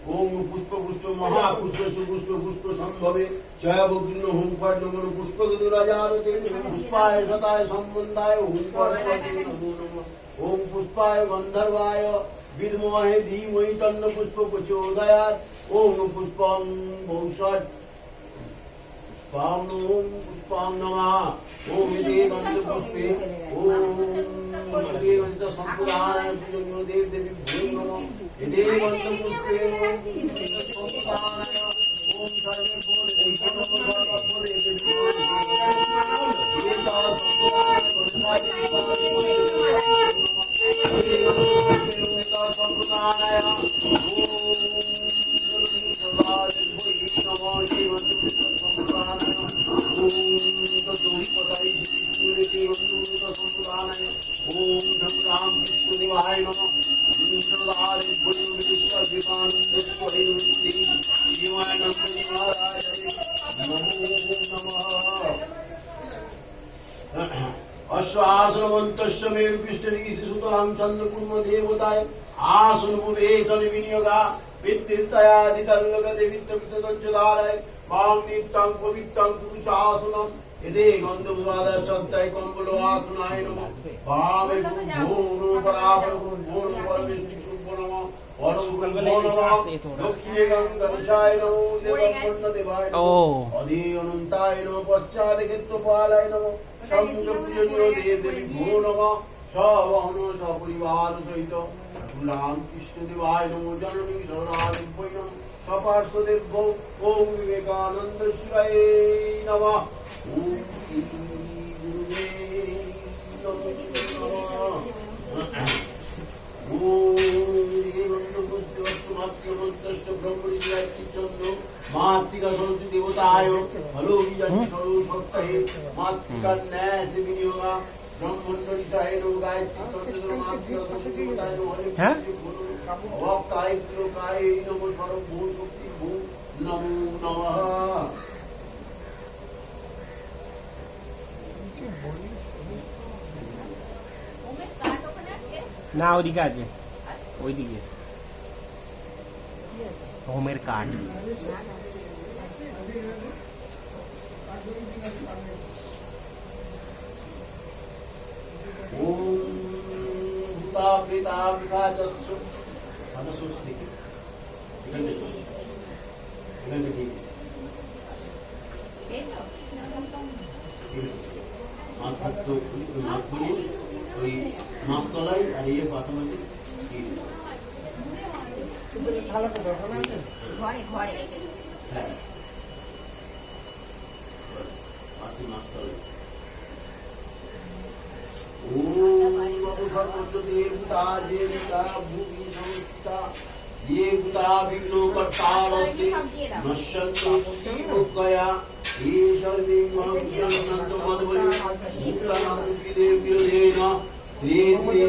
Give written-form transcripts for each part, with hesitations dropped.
ओम पुष्प पुष्प महापुष्प सुपुष्प पुष्प संभवे जय भग्न होम पर नमो पुष्प दुराजारते पुष्पाय सताय संबंधाय ओम पर ओम पुष्पाय गंधर्वाय विद्महे धीमहि तन्न पुष्प प्रचोदयात् ओम पुष्पं बहुषट् पुष्पां नमः ओम देवंत पुष्पे ओम देवंत संपुराय देव देवी नमः देवंत पुष्पे ओम सर्वे बोले अश्वासनवन्तस्य मेरुपृष्ठरीशिसुतरां छन्दकुर्म देवताय आसनमुपेशन विनियोगा वित्तिस्तयादितल्लगदेवित्तवित्तदञ्चदाराय मां नित्यां पवित्रां पुरुषासनम् यदे गन्धपुष्पादय सत्ताय कम्बलो आसनाय नमः भावे भूरो परापर भूरो परमेश्वर नमः दक्षिणे गंगदशाय नमो देवपूर्ण देवाय अधे अनंताय नमः पश्चात् केतुपालाय नमः शम्भुप्रियो देव देवी भो नमः सवहन सपरिवार सहित राम कृष्ण देवाय नमो जननी शरणादिभ्यो नमः सपार्श्वदेभ्यो ओम विवेकानंद शिवाय नमः ओम गुरुवे नमः मातृका सरस्वती देवताय हलो बीजानि सर्व सत्ताहे मातृका न्याय से विनियोगा ब्रह्मण्डलिशाय नमः गायत्री चंद्र मातृका सरस्वती देवताय नमः भक्ताय त्रिलोकाय नमः सर्वभू शक्ति भू नमो नमः না ওদিকে আছে ওইদিকে হোমের কার্ড ओम भूता प्रेता पिशाचस्तु सदस्यों देखिए माथा तो नाक खुली कोई मास्क तलाई और ये पासमती ভালো তো দর্শন আছে ঘরে ঘরে হ্যাঁ পাশে মাস্ক তলাই ओम सर्वत्र देवता देवता भूमि संस्था देवता विघ्नो कर्तारस्ते नश्यन्तु शिवोगया ये सर्वे महज्ञानन्तु मद्वरि भूतानां देव्यदेन श्री श्री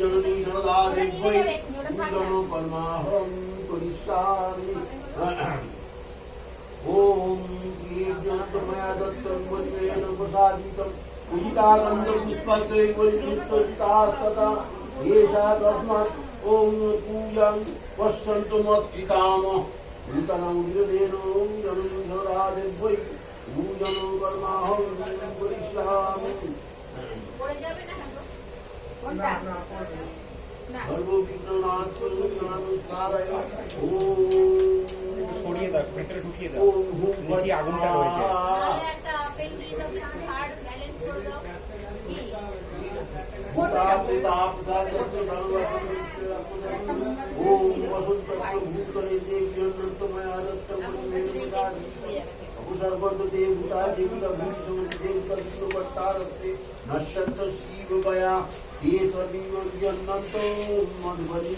जननी सदा देवै पूजनो कर्माहं करिष्यामि ओम कीर्तनमया दत्तं वन्देन प्रसादितं पूजितानंद पुष्पसे पुष्पितास्तता येषा तस्मात् ओम पूजं पश्यन्तु मत्कृताम भूतानां विदेन ओम जननी सदा देवै पूजनो कर्माहं करिष्यामि পড়ে যাবে না গো কোনটা না सर्वविघ्ननाथ नमस्काराय ओम সরিয়ে দাও ভেতরে ঢুকিয়ে দাও বেশি আগুনটা রয়েছে তাহলে একটা আপেল দিয়ে দাও হার্ড ব্যালেন্স করে দাও কি भूता प्रेताप साधस्तु धर्मवत् ओम वसुतत्व भूतले देव्यन्नतमया दत्तं वन्देदानि सर्वद देवता देवता भूषण देवता विष्णुपट्टारस्ते नश्यन्त शिवगया ये सर्वज्ञन्नतो मधुबली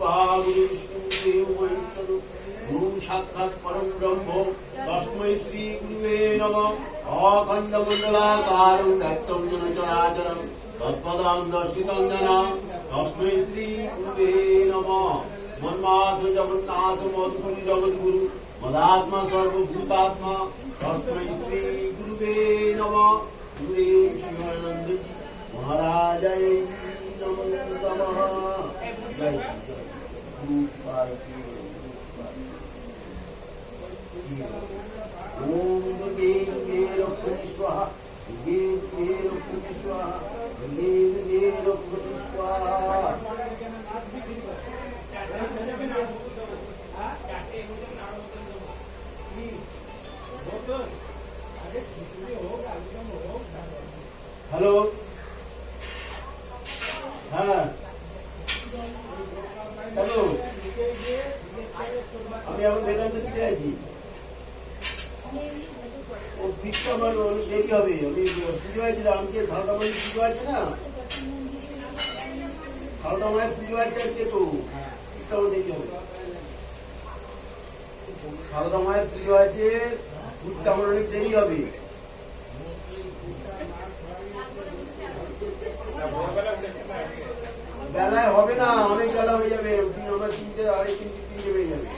ओम विष्णु देव वैष्णव गुरु साक्षात् परम ब्रह्म तस्मै श्री गुरुवे नमः अखंड मंडलाकारं व्याप्तं येन चराचरं तत्पदं दर्शितं येन तस्मै श्री गुरुवे नमः मन्माथ जगन्नाथ मधुपुरी जगद्गुरु मदात्मा सर्वभूतात्मा तस्मै श्री गुरुवे नमः गुरुदेव शिवानंद जी महाराज नमो नमः। जय गुरुपाद ओम दुर्गे दुर्गे रक्षति स्वाहा दुर्गे दुर्गे रक्षति स्वाहा दुर्गे दुर्गे रक्षति स्वाहा। हेलो हाँ हेलो আমি এখন বেদান্ত ফিরে আছি ও ফিরতে আমার দেরি হবে আমি পুজো আছে রামকে সারদা মায়ের পুজো আছে না সারদা মায়ের পুজো আছে আজকে তো ফিরতে আমার দেরি হবে সারদা মায়ের পুজো আছে ফিরতে আমার অনেক দেরি হবে বেলায় হবে না অনেক বেলা হয়ে যাবে আমরা তিনটে আড়াই তিনটে হয়ে যাবে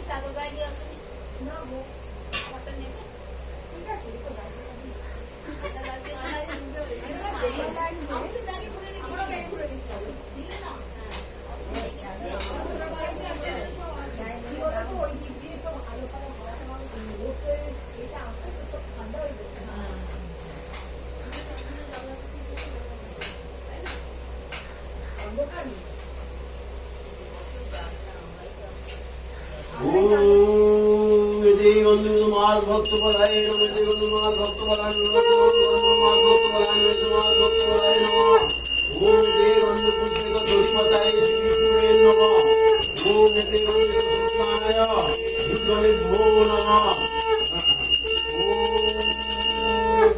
চাদর গায়ে দিয়ে আসেনি না গো কত নেবে ঠিক আছে এটা লাগে আমি তো ব্যাগে করে রেখেছি আমরা ব্যাগে করে রেখেছি দিলে না मास भक्त बलाय नमः भक्त बलाय मास भक्त बलाय भक्त बलाय नमः ओम देवंद पुष्पिक धूलिपताय श्री विष्णुवे नमः ओम देवंद सुखानाय भूतले भो नमः ओम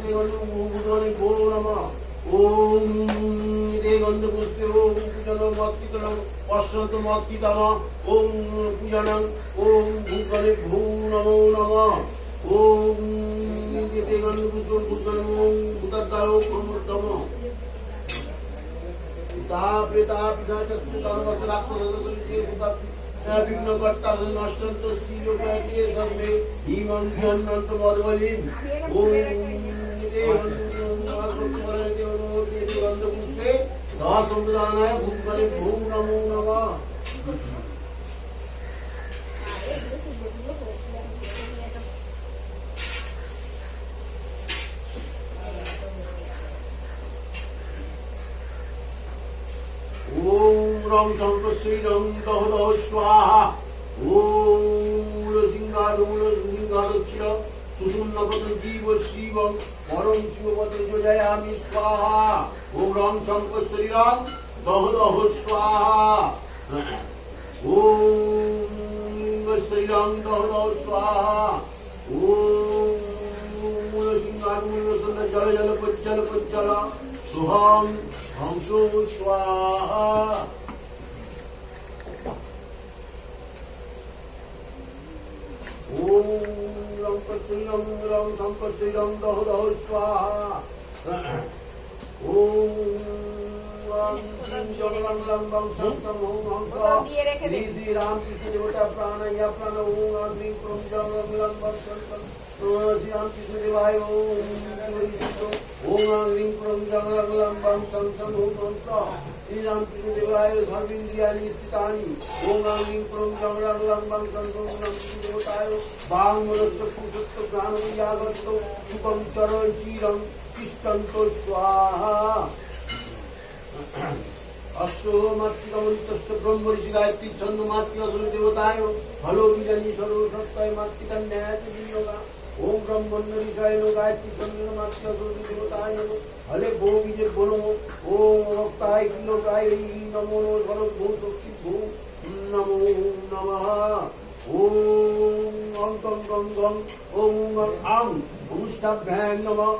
देवंद भूतले भो नमः ओम देवंद पुष्पे ओम पूजन भक्तिकरं पश्यन्तु मत्कितम ओम पूजनं ओम भूतले भो नमो नमः ओम देवंद पुष्पे भूतले ओम भूतद्दारो प्रमुतम विघ्नकर्ता नष्टंत श्रीयोगाचे सर्वे हिमंत मधुबलीम ओम देवंद पुष्पे दासंदानाय भूतले भो नमो नमः ओम रं शंकर श्री रं दह स्वाहा ओम मूलसिंहादक्षिण सुषुम्नपद जीव शिवं परम शिवपते जोजयामि स्वाहा ओम रं शंकर श्री रं दह स्वाहा ओम श्री रं दह स्वाहा ओम मूलसिंहादक्षिण जल जल पज्जल सुहं हंसो स्वाहा ओम रं शंकर श्री रं दह स्वाहा ओम जगलंगं संतं ओम हंस श्री श्री राम कृष्ण देवता प्राण या प्राण ओम ह्रीं क्रों जगलंगं संतं श्री राम कृष्ण देवाय ओम ह्रीं क्रों जगलंगं संतं ओम हंस श्री राम कृष्ण देवाय सर्वेन्द्रियाणि स्थितानि ओम ह्रीं क्रों जगलंगं संतं ओम कृष्ण देवताय वाङ्मनस्य पुरुषत्व ज्ञानं यागत्तो सुखं चरण चिरं तिष्ठन्तो स्वाहा अश्व मातृकामंतस्थ ब्रह्म ऋषि गायत्री छंद मातृका सुर देवताय हलो बीजानी सर्व सत्ताय मातृका न्याय विनियोगा ओम ब्रह्मण्य ऋषाय नो गायत्री छंद मातृका सुर देवताय नमो हले भो बीजे बोलो ओम भक्ताय किलोकाय नमो सर्व भो शक्ति भो नमो नमः ओम गं गं गं गं ओम गं आं अनुष्ठाभ्यां नमः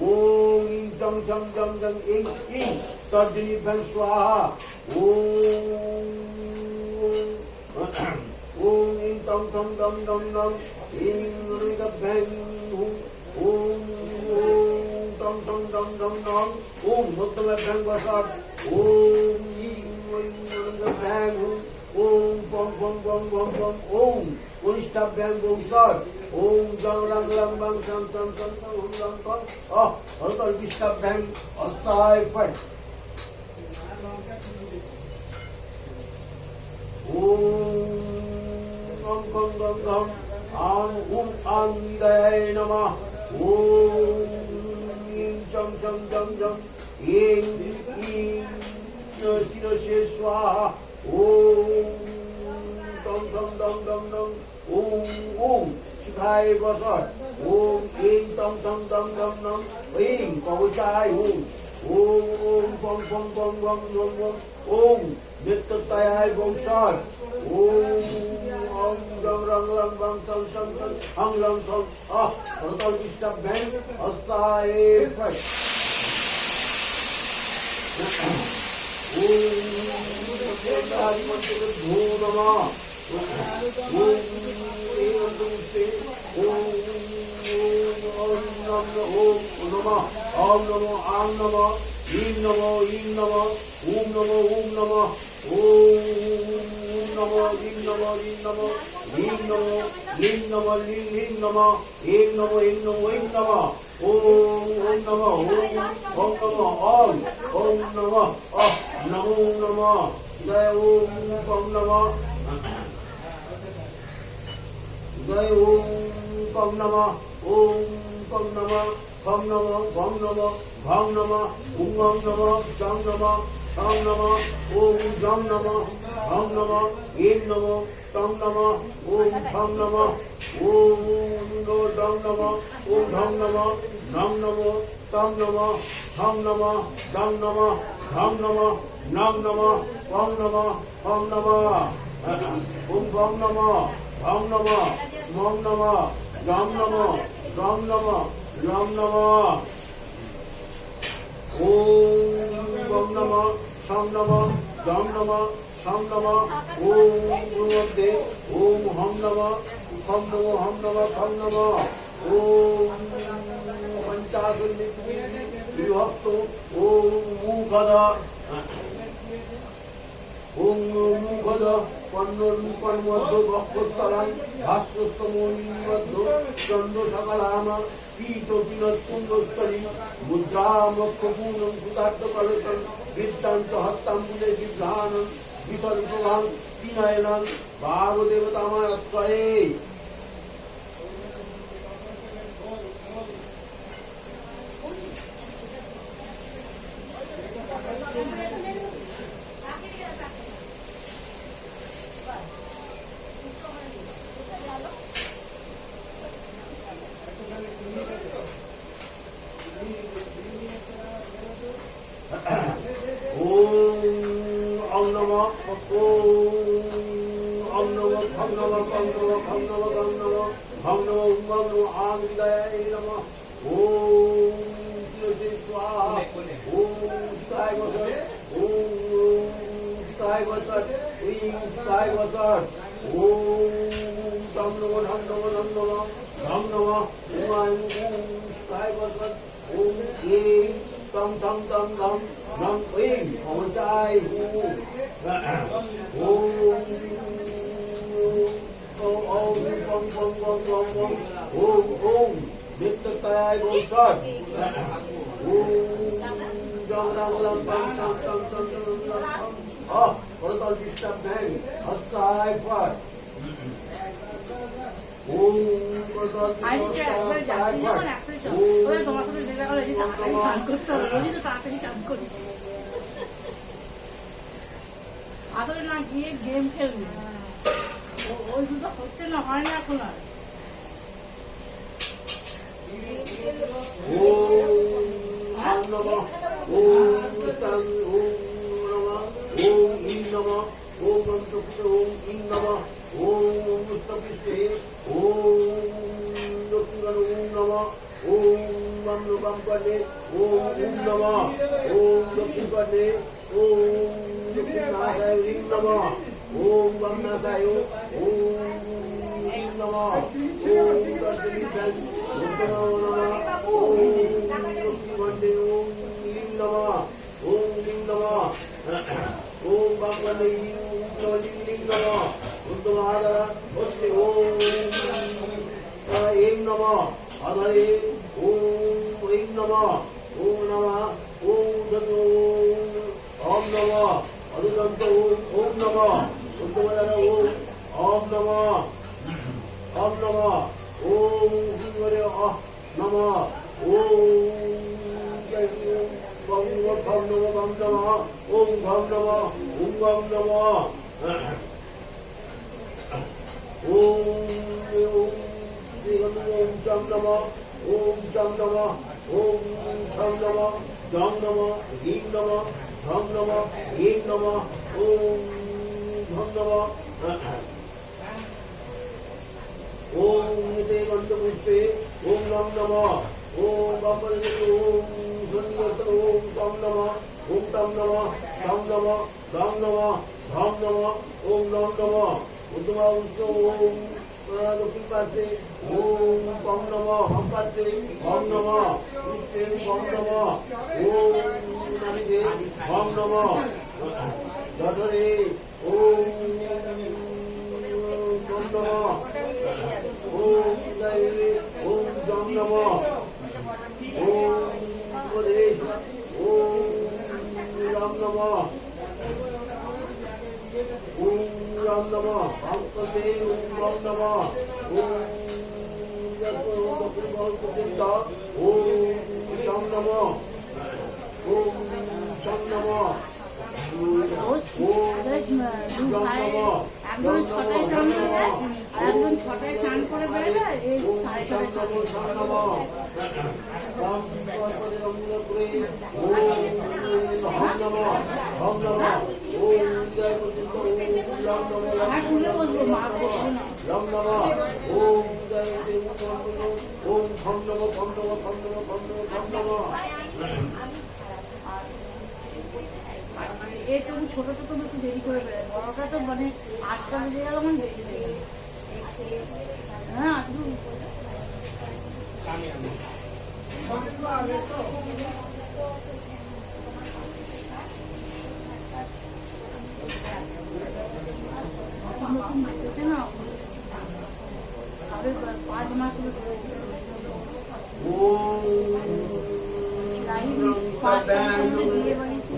ओम ईं जं जं जं जं ईं ईं तर्जनीभ्यां स्वाहा ओम ईं tong tong tong tong tong ing ga bang om tong tong tong tong tong om muttama bang basat om ing ga bang om pom pom pom pom pom om unista bang basat om jang lang lang bang sam sam sam sam om lang tong total unista bang asai fat Om Gam Gam Gam Am Vidaya Namah Om Jam Jam Jam Jam Im Sira Swaha Om Dam Dam Dam Dam Dam Om Shikhai Basat Om Dam Dam Dam Dam Dam Im Pavachai Om Bam Bam Bam Bam Bam Bam Om Nityatayai Bhaushat Om Jam Rang Lang Bang Sam Sam Sam Hang Lang Sam Total Vista Bang Astai Fat Om Nityatayai Bhaushat Bhunama Om Evanduste Om Nama Om Namo Am Nama Im Namo Im Nama Om Namo Om Nama Om Namo Im Namo Im Namo Im Namo Im Namo Im Namo Im Namo Im Namo Im Namo Om Namo Om Namo Om Namo Namo Namo Jai Om Namo Jai Om Namo Om Namo Bang Nama, Bang Nama, Bang Nama, Gam Nama, Jam Nama, Tam Nama, Om Jam Nama, Bang Nama, Im Nama, Tam Nama, Om Tham Nama, Om Dam Nama, Om Dham Nama, Nam Nama, Tam Nama, Tham Nama, Dam Nama, Dham Nama, Nam Nama, Bang Nama, Tham Nama, Om Bang Nama, Bang Nama, Mam Nama, Jam Nama, Jam Nama, Ram Nama Om Vam Nama Sam Nama Jam Nama Sam Nama Om Guruvade Om Ham Nama Ham Nama Ham Nama Ham Nama Om Panchasan Vibhakto Om Mukhada Om Mukhada Pannupan Madhu Bhakkutalam Bhaskusthamoni Madhu Chandu Sakalama Pito Pinat Kundostari Mudra Makkapunam Sudatta Kalasan Vittanta Hattam Pune Siddhanam Viparipavang Pinayanam Bhagadevatama Aswaye আসলে না গিয়ে game খেলবি ওই দুটো হচ্ছে না হয় না এখন আর Om Namah Om Stan Om Namah Om In Namah Om Mantapita Om In Namah Om Mustapiste Om Lokingan Om Namah Om Namnukam Kade Om Namah Om Lokikade Om Lokinasaya Om Namah Om Gamnasayo Om এইটুকু ছোটটা তো একটু দেরি করে বেরোয়, বড়টা তো মানে 8টা বেজে গেল মানে দেরি হয়ে গেল। হ্যাঁ নতুন হয়েছে না, 5 মাস হলো ধরেছে। বিয়ে বাড়িতে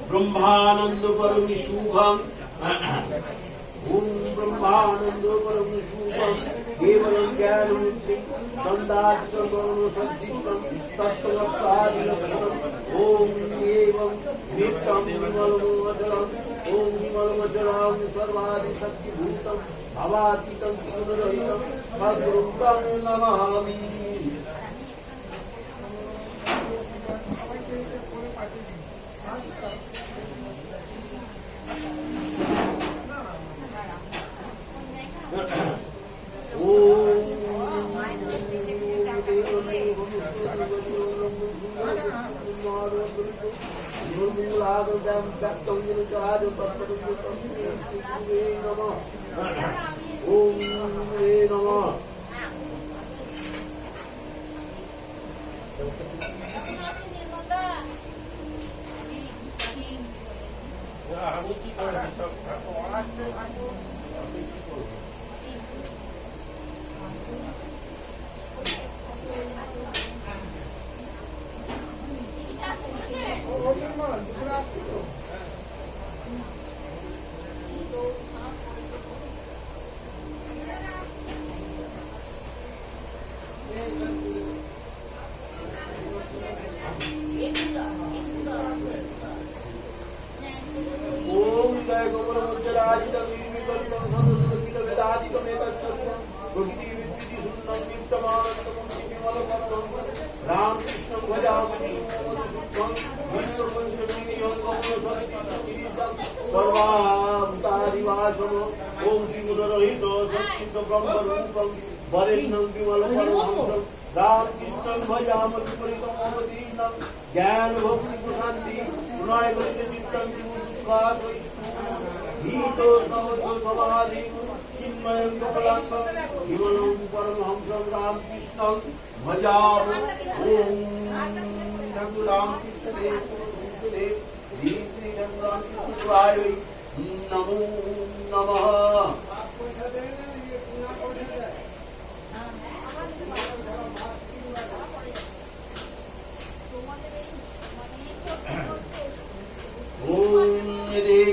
ब्रह्मानंद परम शुभम ओम ब्रह्मानंद परम शुभम केवलम ज्ञानमुक्ति संदात्तम सद्दिष्टम तत्त्वसादिनम ओम एवं नित्यं निर्मलमचलम ओम निर्मलमचलम सर्वादि शक्तिभूतम भवातीतं गुणरहितं सद्गुरुं नमामि। সংস্কৃত ব্রহ্মরূপম বরেণ্যং বিমলম পরমহংসম রামকৃষ্ণং ভজামহ বিপরীতম অবতীর্ণং জ্ঞান ভক্তি প্রশান্তি প্রণয় করিতে চিত্তং বিমুখাসৈষ্ণু ভীত সহজ সমাধি চিন্ময়ং কমলাঙ্গম বিমলং পরমহংসং রামকৃষ্ণং ভজামহ। ওম নমো রামকৃষ্ণদেব দেব শ্রী শ্রী রামকৃষ্ণায় নমো নমঃ।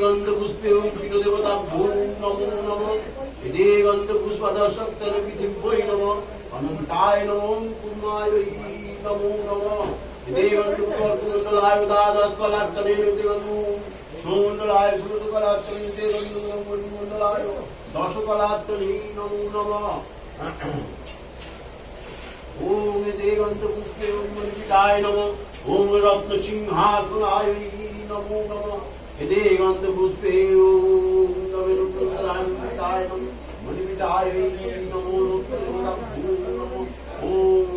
গন্ধপুষ্পে দেবতা ভূম নমো নম এদে গন্ধপুষ্পদশক্তর পৃথিব্যৈ নম অনন্তায় নমো কুর্মায় নমো নম এদে গন্ধপুষ্পমণ্ডলায় দ্বাদশ কলার্চনে দেবনু সোমণ্ডলায় সুরত কলার্চনে দেবনু মণ্ডলায় দশ কলার্চনে নমো নম। ওম এদে গন্ধপুষ্পে মন্ডিতায় নম ওম রত্ন সিংহাসনায় নমো নম এদে গন্ধপুষ্পে ওম নমেন্দ্রায় নম মণিবিতায় নমো নমো ওম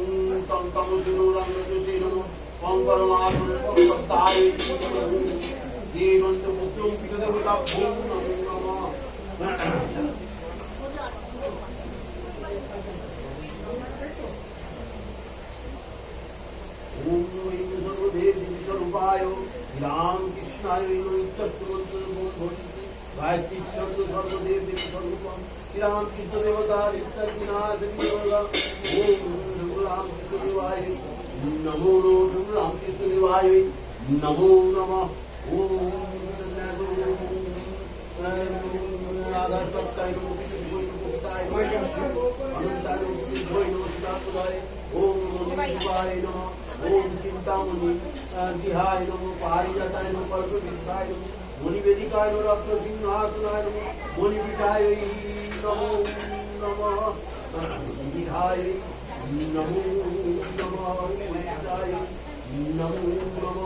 তং তং সিনুরঙ্গজসে নমো পং পরমাত্মন পরমস্তায় নমো এদে গন্ধপুষ্পে পিতদেবতা ওম নমো নমঃ। ওম ওম সর্বদেব স্বরূপায় রামকৃষ্ণায় গায়ত্রী ছন্দ সর্বদেব দেবী স্বরূপম শ্রীরামকৃষ্ণ দেবতা ওম রামকৃষ্ণ দেবায় নমো রামকৃষ্ণ দেবায় নমো নমঃ। ওম রাধা সত্তায় নমো কবিতায় অনন্তায় নমঃ ওম নমঃ নমঃ ওম চিন্তামণি বিহায় নমঃ পারিজাতায় নমঃ কল্পবিদ্যায় নমঃ মণিবেদিকায় নমঃ রত্ন সিংহাসনায় নমঃ মণিপীঠায় নমো নমঃ বিহায় নমো নমঃ মণিপীঠায় নমো নমঃ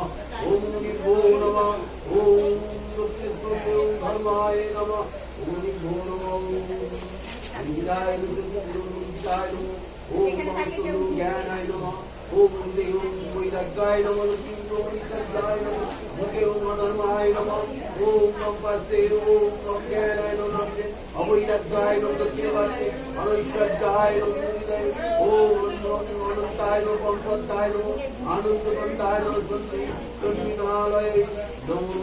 ওম নিভো নমঃ ওম দক্ষিণেশ্বর ধর্মায় নমঃ ওম নিভো নমঃ বিহায় নমঃ ওম জ্ঞানায় নমঃ ওম দেহ বৈরাগ্যায় নমঃ সজ্জায় নমঃ মুখে ওম ধর্মায় নমঃ ওম সম্পস্তে ওম জ্ঞানায় নমঃ অবৈরাগ্যায় নমঃ দক্ষিণবাসে অনৈশ্বর্যায় নমঃ ওম অনন্তায় নমঃ সম্পত্তায় নমঃ আনন্দকন্দায় নমঃ সন্ন্যালয়ে নমো